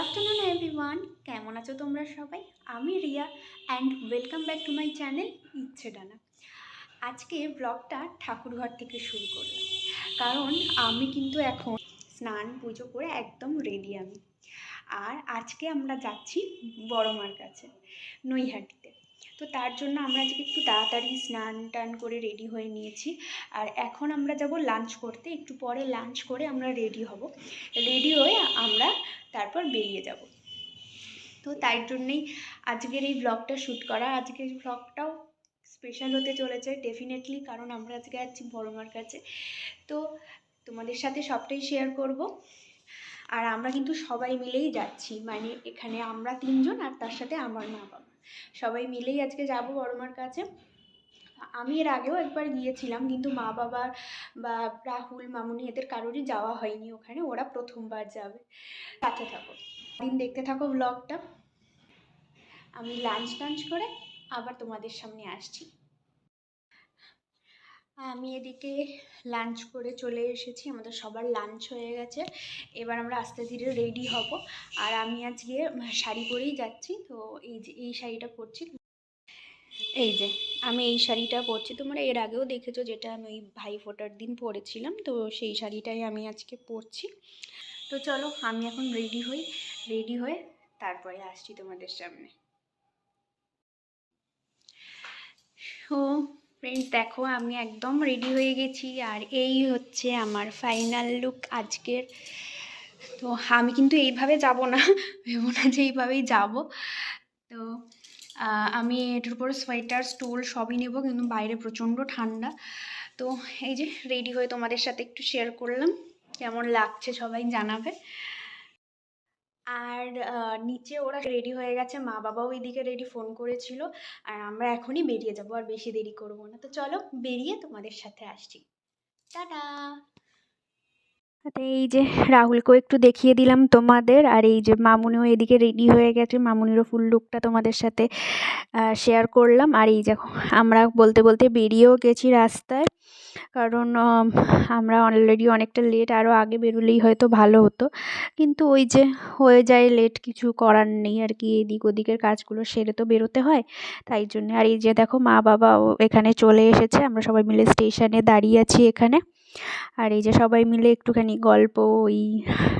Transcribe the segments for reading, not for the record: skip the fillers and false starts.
Afternoon everyone, কেমন আছো তোমরা সবাই? আমি Riya and welcome back to my channel ইচ্ছে ডানা। আজকে ব্লগটা ঠাকুরঘর থেকে শুরু করলাম, কারণ আমি কিন্তু এখন স্নান পুজো করে একদম রেডি আমি। আর আজকে আমরা যাচ্ছি বড় মার কাছে, নৈহাটিতে। তো তার জন্য আমরা আজকে একটু তাড়াতাড়ি স্নান টান করে রেডি হয়ে নিয়েছি। আর এখন আমরা যাব লাঞ্চ করতে, একটু পরে লাঞ্চ করে আমরা রেডি হব। রেডি হয়ে আমরা তারপর বেরিয়ে যাব। তো তাই জন্যেই আজকের এই ব্লগটা শ্যুট করা। আজকের ব্লগটাও স্পেশাল হতে চলেছে ডেফিনেটলি, কারণ আমরা আজকে যাচ্ছি বড় মার কাছে। তো তোমাদের সাথে সবটাই শেয়ার করব। আর আমরা কিন্তু সবাই মিলেই যাচ্ছি, মানে এখানে আমরা তিনজন আর তার সাথে আমার মা বাবা সবাই মিলেই আজকে যাব বড় মার কাছে। আমি এর আগেও একবার গিয়েছিলাম, কিন্তু মা বাবার বা রাহুল মামুনি এদের কারোরই যাওয়া হয়নি ওখানে, ওরা প্রথমবার যাবে। সাথে থাকো, দিন দেখতে থাকো ব্লগটা। আমি লাঞ্চ টাঞ্চ করে আবার তোমাদের সামনে আসছি। আমি এদিকে লাঞ্চ করে চলে এসেছি, আমাদের সবার লাঞ্চ হয়ে গেছে। এবার আমরা আস্তে ধীরে রেডি হব। আর আমি আজকে শাড়ি পরেই যাচ্ছি। তো এই যে এই শাড়িটা পরছি, এই যে আমি এই শাড়িটা পরছি, তোমরা এর আগেও দেখেছো, যেটা আমি ওই ভাইফোঁটার দিন পরেছিলাম। তো সেই শাড়িটাই আমি আজকে পরছি। তো চলো আমি এখন রেডি হই, রেডি হয়ে তারপরে আসছি তোমাদের সামনে। ও ফ্রেন্ডস, দেখো আমি একদম রেডি হয়ে গেছি, আর এই হচ্ছে আমার ফাইনাল লুক আজকের। তো আমি কিন্তু এইভাবে যাব না, ভেবো না যে এইভাবেই যাব। তো আমি এটার উপর সোয়েটার স্টোল সবই নেব, কিন্তু বাইরে প্রচণ্ড ঠান্ডা। তো এই যে রেডি হয়ে তোমাদের সাথে একটু শেয়ার করলাম, কেমন লাগছে সবাই জানাবে। আর নিচে ওরা রেডি হয়ে গেছে, মা বাবাও এইদিকে রেডি, ফোন করেছিল। আর আমরা এখনই বেরিয়ে যাব, আর বেশি দেরি করব না। তো চলো বেরিয়ে তোমাদের সাথে আসছি। টাটা। এই যে রাহুলকেও একটু দেখিয়ে দিলাম তোমাদের, আর এই যে মামুনিও এদিকে রেডি হয়ে গেছে, মামুনিরও ফুল লুকটা তোমাদের সাথে শেয়ার করলাম। আর এই যে আমরা বলতে বলতে বেরিয়েও গেছি রাস্তায়, কারণ আমরা অলরেডি অনেকটা লেট, আরও আগে বেরোলেই হয়তো ভালো হতো, কিন্তু ওই যে হয়ে যায় লেট, কিছু করার নেই আর কি। এদিক ওদিকের কাজগুলো সেরে তো বেরোতে হয়, তাই জন্য। আর এই যে দেখো মা বাবাও এখানে চলে এসেছে, আমরা সবাই মিলে স্টেশনে দাঁড়িয়ে আছি এখানে। আর এই যে সবাই মিলে একটুখানি গল্প, ওই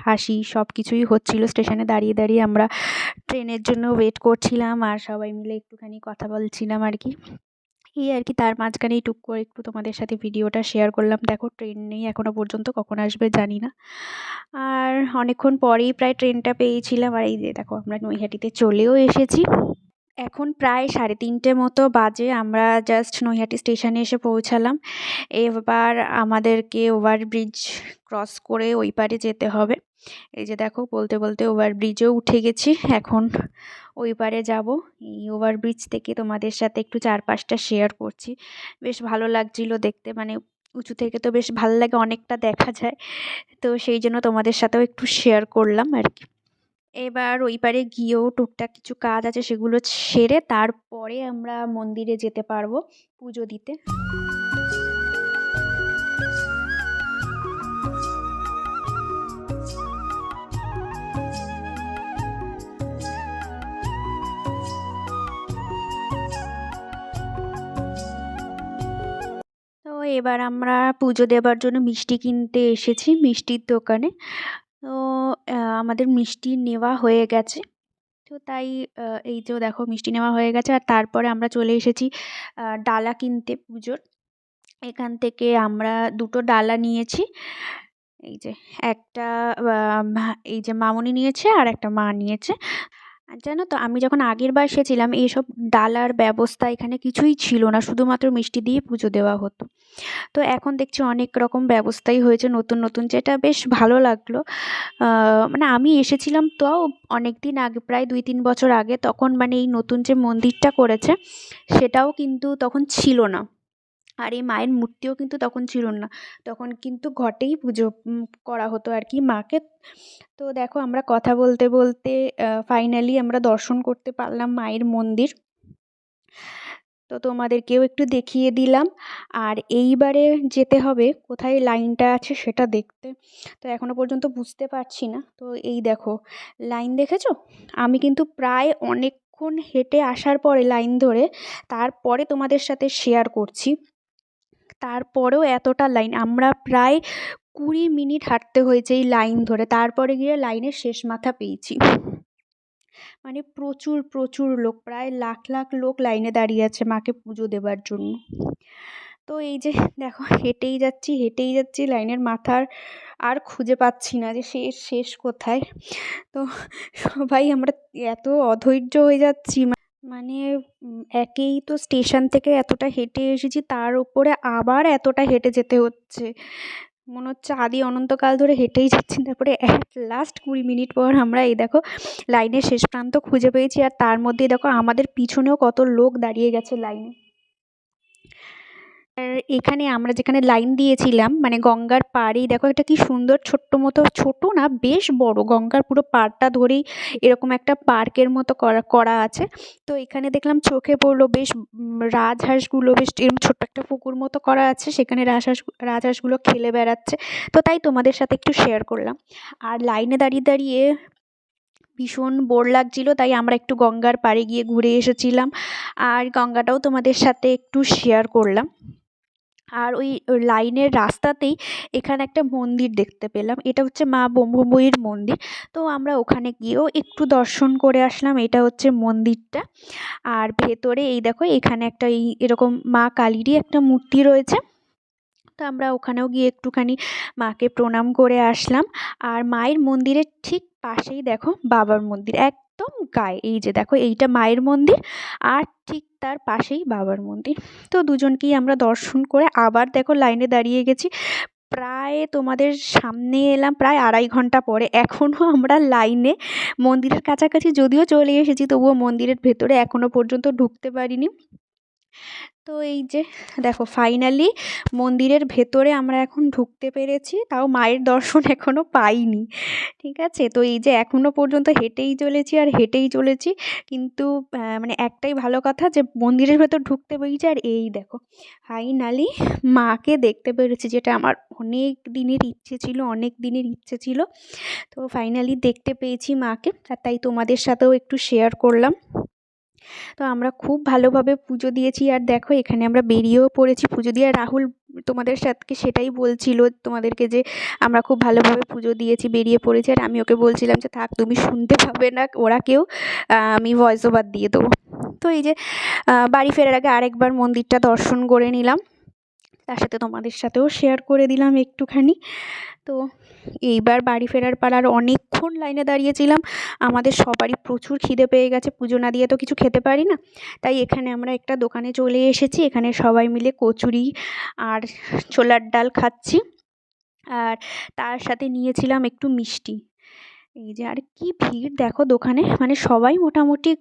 হাসি সব কিছুই হচ্ছিল স্টেশনে দাঁড়িয়ে দাঁড়িয়ে। আমরা ট্রেনের জন্য ওয়েট করছিলাম, আর সবাই মিলে একটুখানি কথা বলছিলাম আর কি। এই আর কি, তার মাঝখানেই টুক করে একটু তোমাদের সাথে ভিডিওটা শেয়ার করলাম। দেখো ট্রেন নেই এখনও পর্যন্ত, কখন আসবে জানি না। আর অনেকক্ষণ পরেই প্রায় ট্রেনটা পেয়েছিলাম। আর এই যে দেখো আমরা নৈহাটিতে চলেও এসেছি। এখন প্রায় 3:30 মতো বাজে, আমরা জাস্ট নৈহাটি স্টেশনে এসে পৌঁছালাম। এবার আমাদেরকে ওভারব্রিজ ক্রস করে ওই পারে যেতে হবে। এই যে দেখো বলতে বলতে ওভারব্রিজেও উঠে গেছি, এখন ওই পারে যাব। এই ওভারব্রিজ থেকে তোমাদের সাথে একটু চারপাশটা শেয়ার করছি। বেশ ভালো লাগছিল দেখতে, মানে উঁচু থেকে তো বেশ ভালো লাগে, অনেকটা দেখা যায়। তো সেই জন্য তোমাদের সাথেও একটু শেয়ার করলাম আর কি। এবার ওই পারে গিয়েও টুকটাক কিছু কাজ আছে, সেগুলো সেরে তারপরে আমরা মন্দিরে যেতে পারবো পুজো দিতে। তো এবার আমরা পুজো দেবার জন্য মিষ্টি কিনতে এসেছি মিষ্টির দোকানে। তো আমাদের মিষ্টি নেওয়া হয়ে গেছে। তো তাই এই যে দেখো মিষ্টি নেওয়া হয়ে গেছে, আর তারপরে আমরা চলে এসেছি ডালা কিনতে পুজোর। এখান থেকে আমরা 2টো ডালা নিয়েছি। এই যে একটা এই যে মামুনি নিয়েছে, আর একটা মা নিয়েছে। আর জানো তো, আমি যখন আগের বার এসেছিলাম এইসব ডালার ব্যবস্থা এখানে কিছুই ছিল না, শুধুমাত্র মিষ্টি দিয়ে পুজো দেওয়া হতো। তো এখন দেখছি অনেক রকম ব্যবস্থাই হয়েছে নতুন নতুন, যেটা বেশ ভালো লাগলো। মানে আমি এসেছিলাম তো অনেক দিন আগে, প্রায় 2-3 বছর আগে, তখন মানে এই নতুন যে মন্দিরটা করেছে সেটাও কিন্তু তখন ছিল না। আর এই মায়ের মূর্তিও কিন্তু তখন ছিল না, তখন কিন্তু ঘটেই পুজো করা হতো আর কি মাকে। তো দেখো আমরা কথা বলতে বলতে ফাইনালি আমরা দর্শন করতে পারলাম মায়ের মন্দির। তো তো তোমাদেরকেও একটু দেখিয়ে দিলাম। আর এইবারে যেতে হবে কোথায় লাইনটা আছে সেটা দেখতে। তো এখনো পর্যন্ত বুঝতে পারছি না। তো এই দেখো লাইন দেখেছো? আমি কিন্তু প্রায় অনেকক্ষণ হেঁটে আসার পরে লাইন ধরে তারপরে তোমাদের সাথে শেয়ার করছি। তারপরেও এতটা লাইন, আমরা প্রায় 20 মিনিট হাঁটতে হয়েছে এই লাইন ধরে, তারপরে গিয়ে লাইনের শেষ মাথা পেয়েছি। মানে প্রচুর প্রচুর লোক, প্রায় লাখ লাখ লোক লাইনে দাঁড়িয়ে আছে মাকে পুজো দেবার জন্য। তো এই যে দেখো হেঁটেই যাচ্ছি লাইনের মাথার আর খুঁজে পাচ্ছি না যে শেষ শেষ কোথায়। তো সবাই আমরা এত অধৈর্য হয়ে যাচ্ছি, মানে একেই তো স্টেশন থেকে এতটা হেঁটে এসেছি, তার উপরে আবার এতটা হেঁটে যেতে হচ্ছে। মনে হচ্ছে আদি অনন্তকাল ধরে হেঁটেই যাচ্ছি। তারপরে অ্যাট লাস্ট 20 মিনিট পর আমরা এই দেখো লাইনের শেষ প্রান্ত খুঁজে পেয়েছি। আর তার মধ্যে দেখো আমাদের পিছনেও কত লোক দাঁড়িয়ে গেছে লাইনে। আর এখানে আমরা যেখানে লাইন দিয়েছিলাম মানে গঙ্গার পাড়েই দেখো এটা কি সুন্দর ছোট্ট মতো, ছোট না বেশ বড়, গঙ্গার পুরো পাড়টা ধরেই এরকম একটা পার্কের মতো করা আছে। তো এখানে দেখলাম চোখে পড়লো বেশ রাজহাঁসগুলো, বেশ এরকম ছোট্ট একটা পুকুর মতো করা আছে, সেখানে রাজহাঁসগুলো খেলে বেড়াচ্ছে। তো তাই তোমাদের সাথে একটু শেয়ার করলাম। আর লাইনে দাঁড়িয়ে দাঁড়িয়ে ভীষণ বোর লাগছিল, তাই আমরা একটু গঙ্গার পাড়ে গিয়ে ঘুরে এসেছিলাম। আর গঙ্গাটাও তোমাদের সাথে একটু শেয়ার করলাম। আর ওই লাইনের রাস্তাতেই এখানে একটা মন্দির দেখতে পেলাম, এটা হচ্ছে মা ব্রহ্মময়ীর মন্দির। তো আমরা ওখানে গিয়েও একটু দর্শন করে আসলাম, এটা হচ্ছে মন্দিরটা। আর ভেতরে এই দেখো এখানে একটা এরকম মা কালীরই একটা মূর্তি রয়েছে। তো আমরা ওখানেও গিয়ে একটুখানি মাকে প্রণাম করে আসলাম। আর মায়ের মন্দিরের ঠিক পাশেই দেখো বাবার মন্দির, একদম গায়ে, এই যে দেখো এইটা মায়ের মন্দির আর ঠিক তার পাশেই বাবার মন্দির। তো দুজনকেই আমরা দর্শন করে আবার দেখো লাইনে দাঁড়িয়ে গেছি। প্রায় তোমাদের সামনে এলাম প্রায় 2.5 ঘন্টা পরে, এখনও আমরা লাইনে, মন্দিরের কাছাকাছি যদিও চলে এসেছি তবুও মন্দিরের ভেতরে এখনো পর্যন্ত ঢুকতে পারিনি। তো এই যে দেখো ফাইনালি মন্দিরের ভেতরে আমরা এখন ঢুকতে পেরেছি, তাও মায়ের দর্শন এখনো পাইনি। ঠিক আছে, তো এই যে এখনো পর্যন্ত হেঁটেই চলেছি, কিন্তু মানে একটাই ভালো কথা যে মন্দিরের ভেতর ঢুকতে পেরেছি। আর এই দেখো ফাইনালি মাকে দেখতে পেরেছি, যেটা আমার অনেক দিনের ইচ্ছে ছিল। তো ফাইনালি দেখতে পেয়েছি মাকে, আর তাই তোমাদের সাথেও একটু শেয়ার করলাম। তো আমরা খুব ভালোভাবে পুজো দিয়েছি। আর দেখো এখানে আমরা বেরিয়েও পড়েছি পুজো দিয়ে। আর রাহুল তোমাদের সাথে সেটাই বলছিল তোমাদেরকে যে আমরা খুব ভালোভাবে পুজো দিয়েছি, বেরিয়ে পড়েছি। আর আমি ওকে বলছিলাম যে থাক তুমি শুনতে পাবে না, ওরা কেউ, আমি ভয়েস ওভার দিয়ে দেবো। তো এই যে বাড়ি ফেরার আগে আরেকবার মন্দিরটা দর্শন করে নিলাম, তার সাথে তোমাদের সাথেও শেয়ার করে দিলাম একটুখানি। তো এইবার বাড়ি ফেরার পালার অনেকক্ষণ লাইনে দাঁড়িয়েছিলাম, আমাদের সবারই প্রচুর খিদে পেয়ে গেছে, পুজো না দিয়ে তো কিছু খেতে পারি না। তাই এখানে আমরা একটা দোকানে চলে এসেছি, এখানে সবাই মিলে কচুরি আর ছোলার ডাল খাচ্ছি। আর তার সাথে নিয়েছিলাম একটু মিষ্টি। এই যে আর কি ভিড় দেখো দোকানে, মানে সবাই মোটামুটি,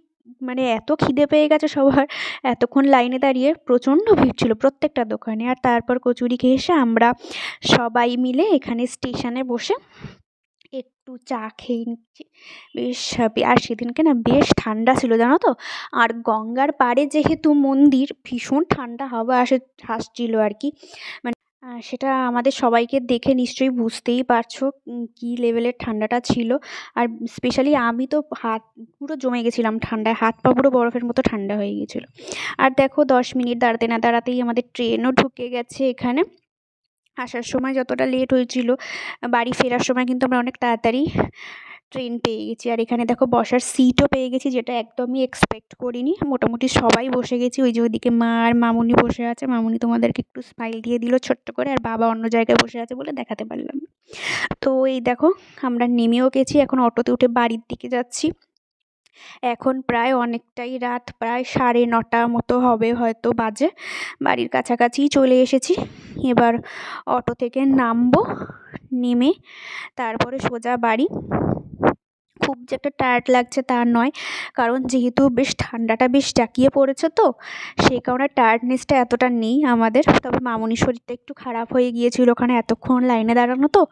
মানে এত খিদে পেয়ে গেছে সবার, এতক্ষণ লাইনে দাঁড়িয়ে প্রচণ্ড ভিড় ছিল প্রত্যেকটা দোকানে। আর তারপর কচুরি খেয়ে এসে আমরা সবাই মিলে এখানে স্টেশনে বসে একটু চা খেয়ে নিচ্ছি। বেশ আর সেদিনকে না বেশ ঠান্ডা ছিল জানো তো। আর গঙ্গার পাড়ে যেহেতু মন্দির, ভীষণ ঠান্ডা হাওয়া আসছিল আর কি, মানে সেটা আমাদের সবাইকে দেখে নিশ্চয়ই বুঝতেই পারছো কী লেভেলের ঠান্ডাটা ছিল। আর স্পেশালি আমি তো হাত পুরো জমে গেছিলাম ঠান্ডায়, হাত পা পুরো বরফের মতো ঠান্ডা হয়ে গিয়েছিলো। আর দেখো 10 মিনিট দাঁড়াতে না দাঁড়াতেই আমাদের ট্রেনও ঢুকে গেছে এখানে। আসার সময় যতটা লেট হয়েছিল, বাড়ি ফেরার সময় কিন্তু আমরা অনেক তাড়াতাড়ি ট্রেন পেয়ে গেছি। আর এখানে দেখো বসার সিটও পেয়ে গেছি, যেটা একদমই এক্সপেক্ট করিনি। মোটামুটি সবাই বসে গেছি, ওই যে ওইদিকে মা আর মামুনি বসে আছে, মামুনি তোমাদেরকে একটু স্মাইল দিয়ে দিল ছোট্ট করে, আর বাবা অন্য জায়গায় বসে আছে বলে দেখাতে পারলাম না। তো এই দেখো আমরা নেমেও গেছি, এখন অটোতে উঠে বাড়ির দিকে যাচ্ছি। এখন প্রায় অনেকটাই রাত, প্রায় 9:30 মতো হবে হয়তো বাজে, বাড়ির কাছাকাছিই চলে এসেছি। এবার অটো থেকে নামবো, নেমে তারপরে সোজা বাড়ি। খুব যে একটা টায়ার্ড লাগছে তা নয়, কারণ যেহেতু বেশ ঠান্ডাটা বেশ জাঁকিয়ে পড়েছে, তো সেই কারণে টায়ার্ডনেসটা এতটা নেই আমাদের। তবে মামুনির শরীরটা একটু খারাপ হয়ে গিয়েছিল ওখানে এতক্ষণ লাইনে দাঁড়ানো, তো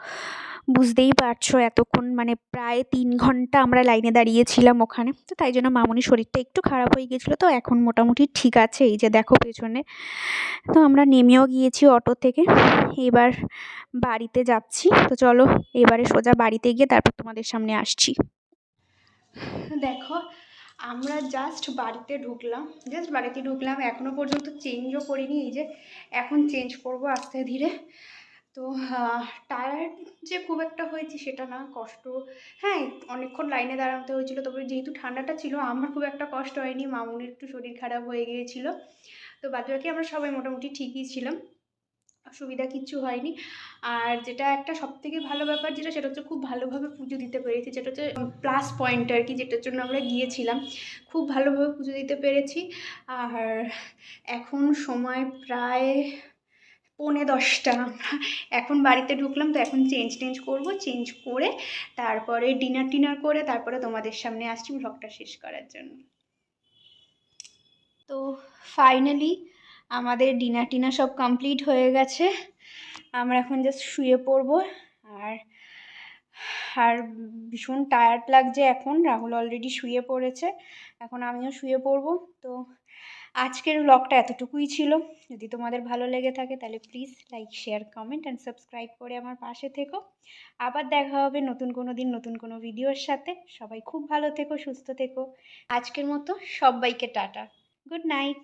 বুঝতেই পারছো এতক্ষণ মানে প্রায় 3 ঘন্টা আমরা লাইনে দাঁড়িয়েছিলাম ওখানে। তো তাই জন্য মামুনির শরীরটা একটু খারাপ হয়ে গিয়েছিল, তো এখন মোটামুটি ঠিক আছে। এই যে দেখো পেছনে। তো আমরা নেমেও গিয়েছি অটো থেকে, এবার বাড়িতে যাচ্ছি। তো চলো এবারে সোজা বাড়িতে গিয়ে তারপর তোমাদের সামনে আসছি। দেখো আমরা জাস্ট বাড়িতে ঢুকলাম, এখনো পর্যন্ত চেঞ্জও করিনি। এই যে এখন চেঞ্জ করব আস্তে ধীরে। তো টায়ার্ড যে খুব একটা হয়েছি সেটা না, কষ্ট হ্যাঁ অনেকক্ষণ লাইনে দাঁড়াতে হয়েছিল, তবে যেহেতু ঠান্ডাটা ছিল আমার খুব একটা কষ্ট হয়নি। মামুনির একটু শরীর খারাপ হয়ে গিয়েছিল, তো বাদবাকি আমরা সবাই মোটামুটি ঠিকই ছিলাম, অসুবিধা কিচ্ছু হয়নি। আর যেটা একটা সবথেকে ভালো ব্যাপার যেটা, সেটা হচ্ছে খুব ভালোভাবে পুজো দিতে পেরেছি, যেটা হচ্ছে প্লাস পয়েন্ট আর কি, যেটার জন্য আমরা গিয়েছিলাম। খুব ভালোভাবে পুজো দিতে পেরেছি। আর এখন সময় প্রায় 9:45। এখন বাড়িতে ঢুকলাম, তো এখন চেঞ্জ করবো, চেঞ্জ করে তারপরে ডিনার করে তারপরে তোমাদের সামনে আসছি ব্লগটা শেষ করার জন্য। তো ফাইনালি আমাদের ডিনার সব কমপ্লিট হয়ে গেছে। আমরা এখন জাস্ট শুয়ে পড়বো। আর আর ভীষণ টায়ার্ড লাগছে এখন। রাহুল অলরেডি শুয়ে পড়েছে, এখন আমিও শুয়ে পড়বো। তো আজকের ব্লগটা এতটুকুই ছিল। যদি তোমাদের ভালো লেগে থাকে তাহলে please like, share, comment and subscribe করে আমার পাশে থেকো। আবার দেখা হবে নতুন কোনো দিন নতুন কোনো ভিডিওর সাথে। সবাই খুব ভালো থেকো, সুস্থ থেকো। আজকের মতো সবাইকে টাটা, গুড নাইট।